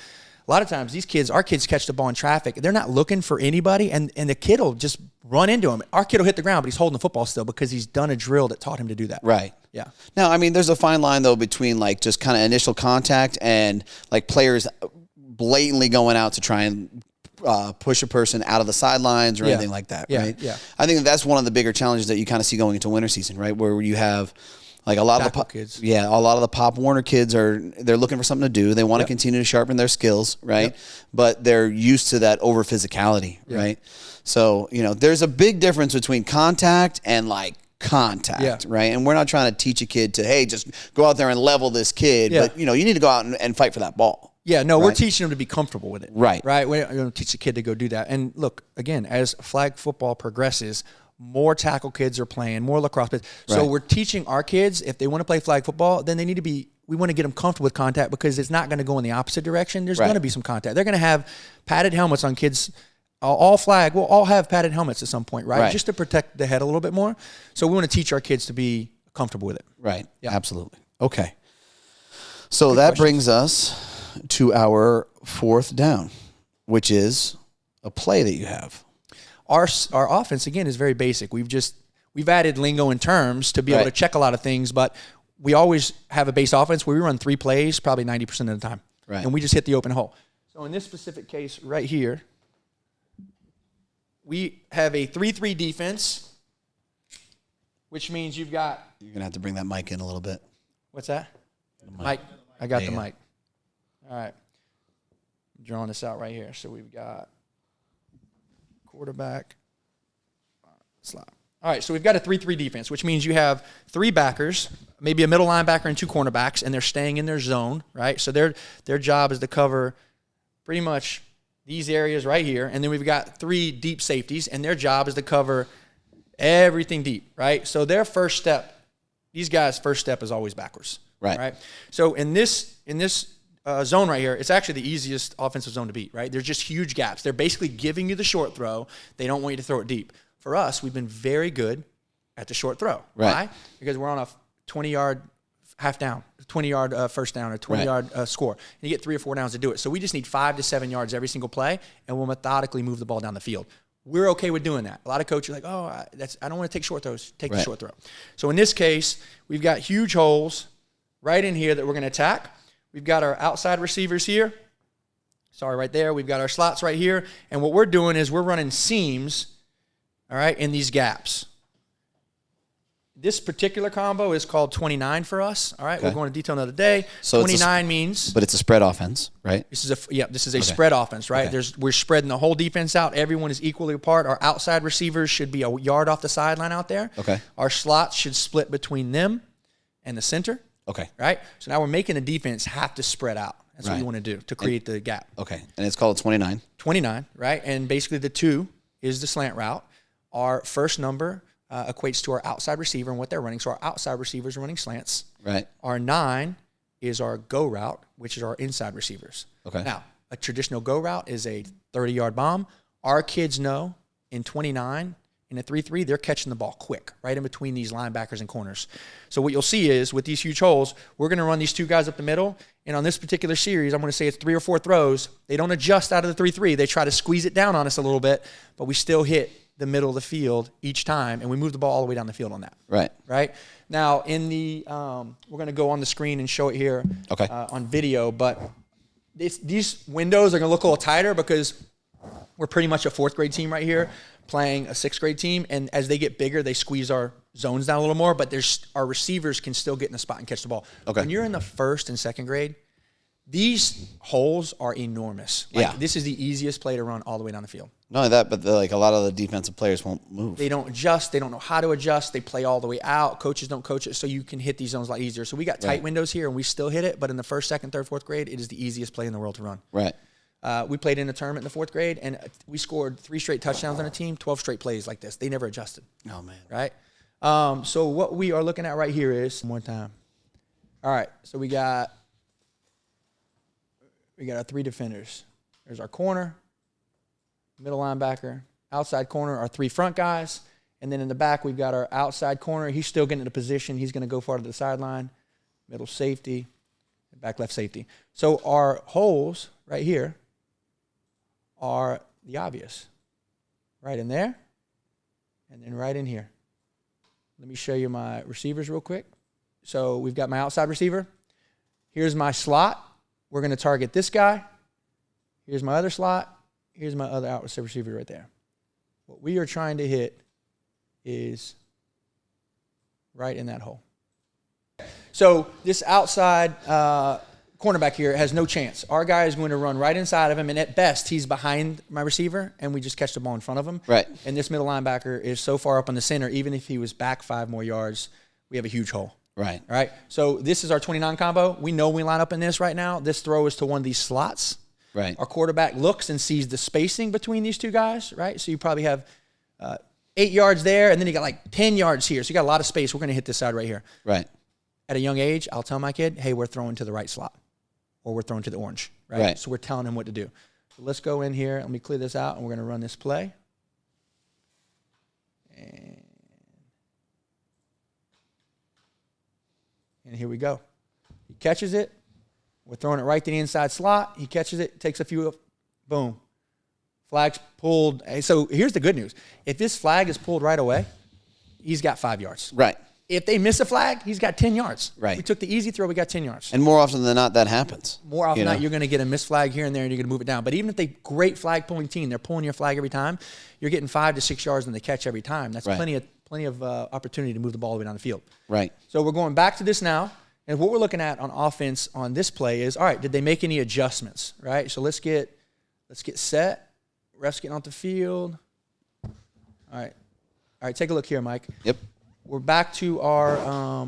a lot of times our kids catch the ball in traffic. They're not looking for anybody, and the kid will just run into him. Our kid will hit the ground, but he's holding the football still because he's done a drill that taught him to do that. Right. Yeah. Now, I mean, there's a fine line, though, between, like, just kind of initial contact and, like, players blatantly going out to try and push a person out of the sidelines or anything like that, right? Yeah. I think that's one of the bigger challenges that you kind of see going into winter season, right, where you have Like a lot Tackle of the kids. Yeah, a lot of the Pop Warner kids they're looking for something to do. They want to Yep. continue to sharpen their skills, right? Yep. But they're used to that over physicality, right? So, there's a big difference between contact and like contact, right? And we're not trying to teach a kid to, hey, just go out there and level this kid, but you need to go out and fight for that ball. Yeah, no, we're teaching them to be comfortable with it. Right. Right. We're going to teach a kid to go do that. And look, again, as flag football progresses, more tackle kids are playing, more lacrosse kids. So we're teaching our kids, if they want to play flag football, then they need to be, we want to get them comfortable with contact because it's not going to go in the opposite direction. There's going to be some contact. They're going to have padded helmets on kids. All flag, we'll all have padded helmets at some point, right? Just to protect the head a little bit more. So we want to teach our kids to be comfortable with it. Right. Yeah. Absolutely. Okay. So that brings us to our fourth down, which is a play that you have. Our offense, again, is very basic. We've added lingo and terms to be able to check a lot of things, but we always have a base offense where we run 3 plays probably 90% of the time. Right. And we just hit the open hole. So in this specific case right here, we have a 3-3 defense, which means you've got... You're going to have to bring that mic in a little bit. What's that? Mic. I got the mic. All right. I'm drawing this out right here. So we've got quarterback, slot. All right, so we've got a 3-3 defense, which means you have 3 backers, maybe a middle linebacker and 2 cornerbacks, and they're staying in their zone, right? So their job is to cover pretty much these areas right here, and then we've got 3 deep safeties, and their job is to cover everything deep, right? So their first step, these guys' first step is always backwards, right? So in this zone right here, it's actually the easiest offensive zone to beat, right? There's just huge gaps. They're basically giving you the short throw. They don't want you to throw it deep. For us, we've been very good at the short throw. Why? Because we're on a 20-yard half down, 20-yard first down, or 20-yard score. And you get 3 or 4 downs to do it. So we just need 5 to 7 yards every single play, and we'll methodically move the ball down the field. We're okay with doing that. A lot of coaches are like, oh, I don't want to take short throws. Take the short throw. So in this case, we've got huge holes right in here that we're going to attack. We've got our outside receivers here. Sorry, right there. We've got our slots right here. And what we're doing is we're running seams, all right, in these gaps. This particular combo is called 29 for us. All right, we'll go into detail another day. So 29 means, but it's a spread offense, right? This is a spread offense, right? We're spreading the whole defense out. Everyone is equally apart. Our outside receivers should be a yard off the sideline out there. Okay. Our slots should split between them and the center. Okay. Right. So now we're making the defense have to spread out. That's what you want to do to create the gap. Okay. And it's called 29. 29, right? And basically the 2 is the slant route. Our first number equates to our outside receiver and what they're running. So our outside receivers are running slants. Right. Our 9 is our go route, which is our inside receivers. Okay. Now, a traditional go route is a 30-yard bomb. Our kids know in 29, in a 3-3, they're catching the ball quick, right in between these linebackers and corners. So what you'll see is with these huge holes, we're going to run these 2 guys up the middle. And on this particular series, I'm going to say it's 3 or 4 throws. They don't adjust out of the 3-3. They try to squeeze it down on us a little bit, but we still hit the middle of the field each time, and we move the ball all the way down the field on that. Right. Now, in the we're going to go on the screen and show it here on video, but these windows are going to look a little tighter because we're pretty much a 4th grade team right here playing a 6th grade team, and as they get bigger, they squeeze our zones down a little more, but our receivers can still get in the spot and catch the ball. When you're in the 1st and 2nd grade, these holes are enormous. This is the easiest play to run all the way down the field. Not only that, but a lot of the defensive players won't move. They don't adjust. They don't know how to adjust. They play all the way out. Coaches don't coach it, so you can hit these zones a lot easier. So we got tight windows here, and we still hit it, but in the 1st, 2nd, 3rd, 4th grade, it is the easiest play in the world to run. Right. We played in a tournament in the 4th grade, and we scored 3 straight touchdowns on a team, 12 straight plays like this. They never adjusted. Oh, man. Right? So what we are looking at right here is, one more time. All right, so we got our 3 defenders. There's our corner, middle linebacker, outside corner, our 3 front guys, and then in the back we've got our outside corner. He's still getting into position. He's going to go far to the sideline, middle safety, back left safety. So our holes right here are the obvious. Right in there, and then right in here. Let me show you my receivers real quick. So we've got my outside receiver. Here's my slot. We're going to target this guy. Here's my other slot. Here's my other outside receiver right there. What we are trying to hit is right in that hole. So this outside cornerback here has no chance. Our guy is going to run right inside of him, and at best, he's behind my receiver, and we just catch the ball in front of him. Right. And this middle linebacker is so far up on the center, even if he was back 5 more yards, we have a huge hole. Right. All right. So this is our 29 combo. We know we line up in this right now. This throw is to one of these slots. Right. Our quarterback looks and sees the spacing between these two guys, right? So you probably have 8 yards there, and then you got like 10 yards here. So you got a lot of space. We're going to hit this side right here. Right. At a young age, I'll tell my kid, hey, we're throwing to the right slot, or we're throwing to the orange, right? Right. So we're telling him what to do. So let's go in here. Let me clear this out, and we're going to run this play. And here we go. He catches it. We're throwing it right to the inside slot. He catches it, takes a few, boom. Flag's pulled. So here's the good news. If this flag is pulled right away, he's got 5 yards. Right. If they miss a flag, he's got 10 yards. Right. We took the easy throw, we got 10 yards. And more often than not, that happens. More often than not, you're going to get a missed flag here and there, and you're going to move it down. But even if they great flag pulling team, they're pulling your flag every time, you're getting 5 to 6 yards in the catch every time. That's Right. plenty of opportunity to move the ball all the way down the field. Right. So we're going back to this now. And what we're looking at on offense on this play is, all right, did they make any adjustments, right? So let's get set. Ref's getting off the field. All right, take a look here, Mike. Yep. We're back to our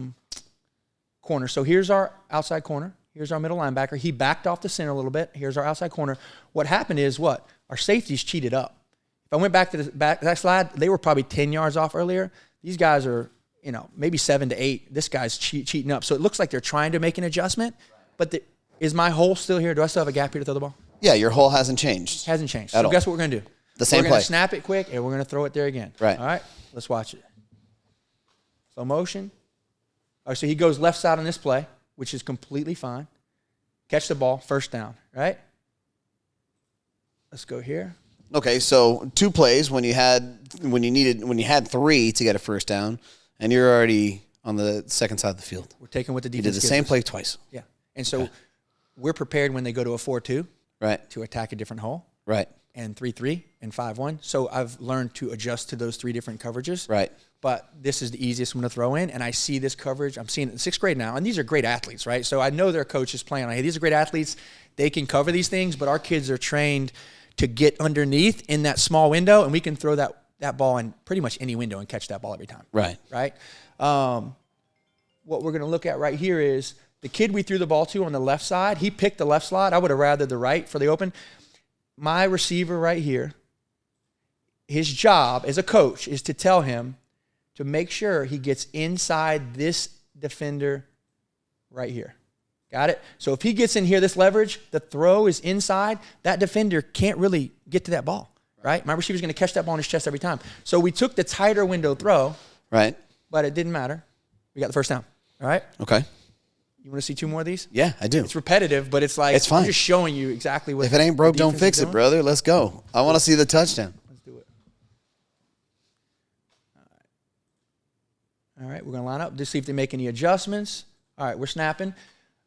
corner. So here's our outside corner. Here's our middle linebacker. He backed off the center a little bit. Here's our outside corner. What happened is what? Our safeties cheated up. If I went back to that slide, they were probably 10 yards off earlier. These guys are, maybe 7 to 8. This guy's cheating up. So it looks like they're trying to make an adjustment. But is my hole still here? Do I still have a gap here to throw the ball? Yeah, your hole hasn't changed. Hasn't changed. At So all. guess what we're going to do? The same play. We're going play. to snap it quick, and we're going to throw it there again. Right. All right, let's watch it. Slow motion. All right, so he goes left side on this play, which is completely fine. Catch the ball, first down, right? Let's go here. Okay, so 2 plays when you had 3 to get a first down, and you're already on the second side of the field. We're taking what the You defense did the gives same us. play twice. Yeah, and so we're prepared when they go to a 4-2 Right. to attack a different hole, Right. and 3-3 and 5-1. So I've learned to adjust to those 3 different coverages. Right. But this is the easiest one to throw in, and I see this coverage. I'm seeing it in 6th grade now, and these are great athletes, right? So I know their coach is playing on, hey, these are great athletes. They can cover these things, but our kids are trained to get underneath in that small window, and we can throw that ball in pretty much any window and catch that ball every time. Right. Right? What we're going to look at right here is the kid we threw the ball to on the left side, he picked the left slot. I would have rather the right for the open. My receiver right here, his job as a coach is to tell him to make sure he gets inside this defender right here. Got it? So if he gets in here, this leverage, the throw is inside, that defender can't really get to that ball, right? My receiver's going to catch that ball in his chest every time. So we took the tighter window throw, Right. but it didn't matter. We got the first down, all right? Okay. You want to see 2 more of these? Yeah, I do. It's repetitive, but it's like It's fine. I'm just showing you exactly what If it ain't broke, the don't defense fix is it, doing. brother. Let's go. I want to see the touchdown. Let's do it. All right, we're going to line up. Just see if they make any adjustments. All right, we're snapping.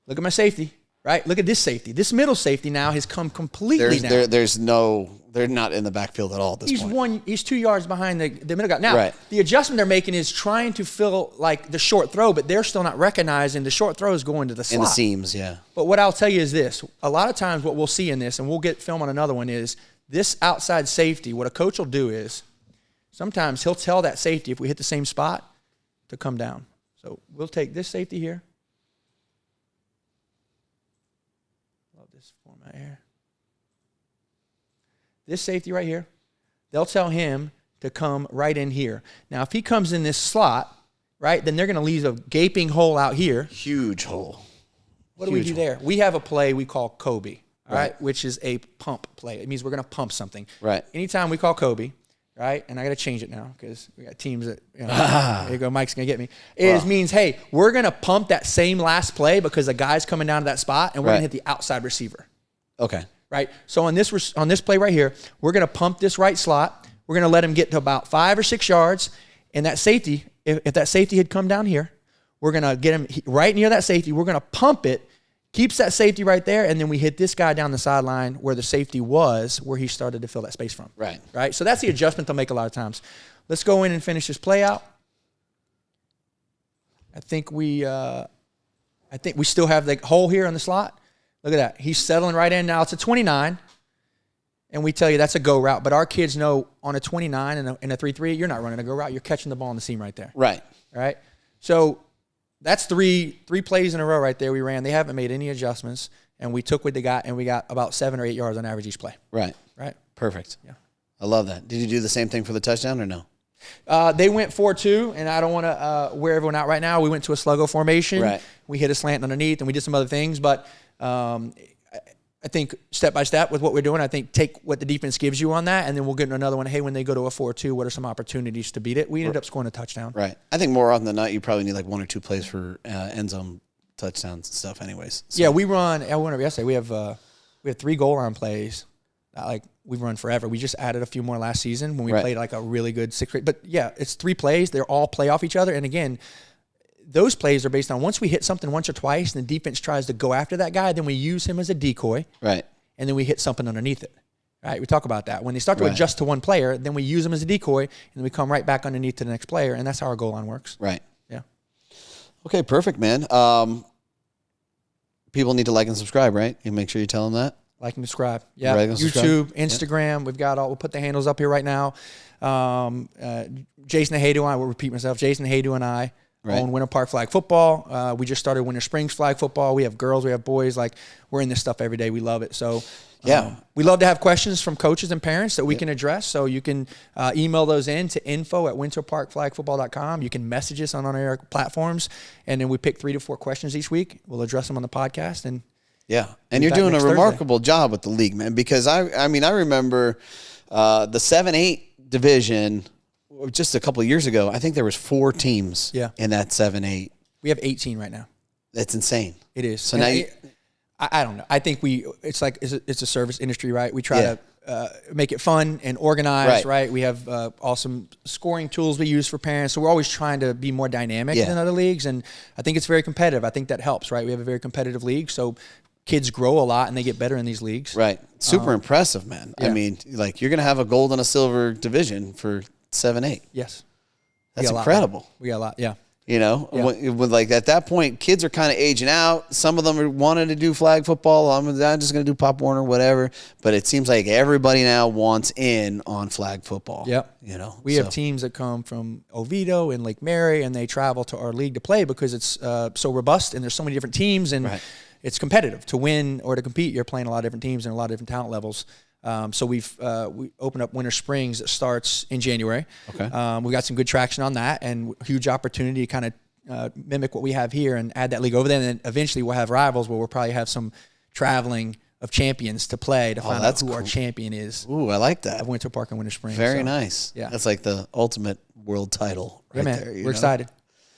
Look at my safety, right? Look at this safety. This middle safety now has come completely down. They're not in the backfield at all at this point. He's 2 yards behind the middle guy. Now, Right. the adjustment they're making is trying to fill like the short throw, but they're still not recognizing the short throw is going to the slot. In the seams, yeah. But what I'll tell you is this. A lot of times what we'll see in this, and we'll get film on another one, is this outside safety, what a coach will do is sometimes he'll tell that safety, if we hit the same spot, to come down. So we'll take this safety here. Love this format here. This safety right here, they'll tell him to come right in here. Now, if he comes in this slot, right, then they're going to leave a gaping hole out here. Huge hole. What do we do there? We have a play we call Kobe, all Right. right, which is a pump play. It means we're going to pump something. Right. Anytime we call Kobe, right, and I got to change it now because we got teams that, there you go, Mike's going to get me. It means, hey, we're going to pump that same last play because the guy's coming down to that spot, and we're going to hit the outside receiver. Okay. Right? So on this play right here, we're going to pump this right slot. We're going to let him get to about 5 or 6 yards. And that safety, if that safety had come down here, we're going to get him right near that safety. We're going to pump it, keeps that safety right there, and then we hit this guy down the sideline where the safety was, where he started to fill that space from. Right. Right? So that's the adjustment they'll make a lot of times. Let's go in and finish this play out. I think we I think we still have the hole here on the slot. Look at that. He's settling right in now. It's a 29. And we tell you that's a go route. But our kids know on a 29 and a 3-3, you're not running a go route. You're catching the ball on the seam right there. Right. All right. So that's three plays in a row right there we ran. They haven't made any adjustments. And we took what they got, and we got about 7 or 8 yards on average each play. Right. Right. Perfect. Yeah. I love that. Did you do the same thing for the touchdown or no? They went 4-2, and I don't want to wear everyone out right now. We went to a sluggo formation. Right. We hit a slant underneath, and we did some other things. But I think step by step with what we're doing, I think take what the defense gives you on that, and then we'll get into another one. Hey, when they go to a 4-2, what are some opportunities to beat it? We ended up scoring a touchdown. Right. I think more often than not, you probably need like 1 or 2 plays for end zone touchdowns and stuff anyways. So. Yeah, we run – I went over yesterday. We have 3 goal line plays. Like we've run forever. We just added a few more last season when we played like a really good 6th grade. But, yeah, it's 3 plays. They're all play off each other. And, again, those plays are based on once we hit something once or twice and the defense tries to go after that guy, then we use him as a decoy. Right. And then we hit something underneath it. Right? We talk about that. When they start to adjust to one player, then we use them as a decoy, and then we come right back underneath to the next player, and that's how our goal line works. Right. Yeah. Okay, perfect, man. People need to like and subscribe, right? You make sure you tell them that. Like and subscribe. Yeah. YouTube, Instagram. We've got we'll put the handles up here right now. Jason Haydu, I will repeat myself. Jason Haydu and I own Winter Park Flag Football. We just started Winter Springs Flag Football. We have girls, we have boys. Like, we're in this stuff every day. We love it. So, we love to have questions from coaches and parents that we can address. So you can email those in to info@winterparkflagfootball.com. You can message us on our platforms, and then we pick 3 to 4 questions each week. We'll address them on the podcast. And and you're doing a remarkable job with the league, man. Because I remember the 7-8 division just a couple of years ago. I think there was 4 teams in that 7-8. We have 18 right now. That's insane. It is. So now I don't know. I think it's a service industry, right? We try to make it fun and organized, right? We have awesome scoring tools we use for parents. So we're always trying to be more dynamic than other leagues. And I think it's very competitive. I think that helps, right? We have a very competitive league. So kids grow a lot and they get better in these leagues. Right. Super impressive, man. Yeah. I mean, like, you're going to have a gold and a silver division for 7-8. Yes. That's incredible. We got a lot. Yeah. You know, when like at that point, kids are kind of aging out. Some of them are wanting to do flag football. I'm just going to do Pop Warner, whatever. But it seems like everybody now wants in on flag football. Yep. You know, we have teams that come from Oviedo and Lake Mary, and they travel to our league to play because it's so robust and there's so many different teams, and it's competitive. To win or to compete, you're playing a lot of different teams and a lot of different talent levels. So we opened up Winter Springs that starts in January. Okay. We got some good traction on that, and huge opportunity to kind of mimic what we have here and add that league over there. And then eventually we'll have rivals where we'll probably have some traveling of champions to play to find out who our champion is. Ooh, I like that. Of Winter Park and Winter Springs. Very nice. Yeah. That's like the ultimate world title right there. We're excited.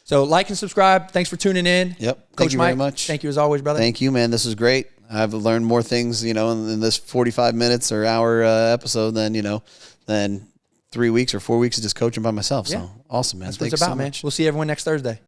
So like and subscribe. Thanks for tuning in. Yep. Coach Thank you Mike, very much. Thank you as always, brother. Thank you, man. This was great. I've learned more things, you know, in this 45 minutes or hour episode than 3 weeks or 4 weeks of just coaching by myself. So awesome, man. That's what it's about, man. We'll see everyone next Thursday.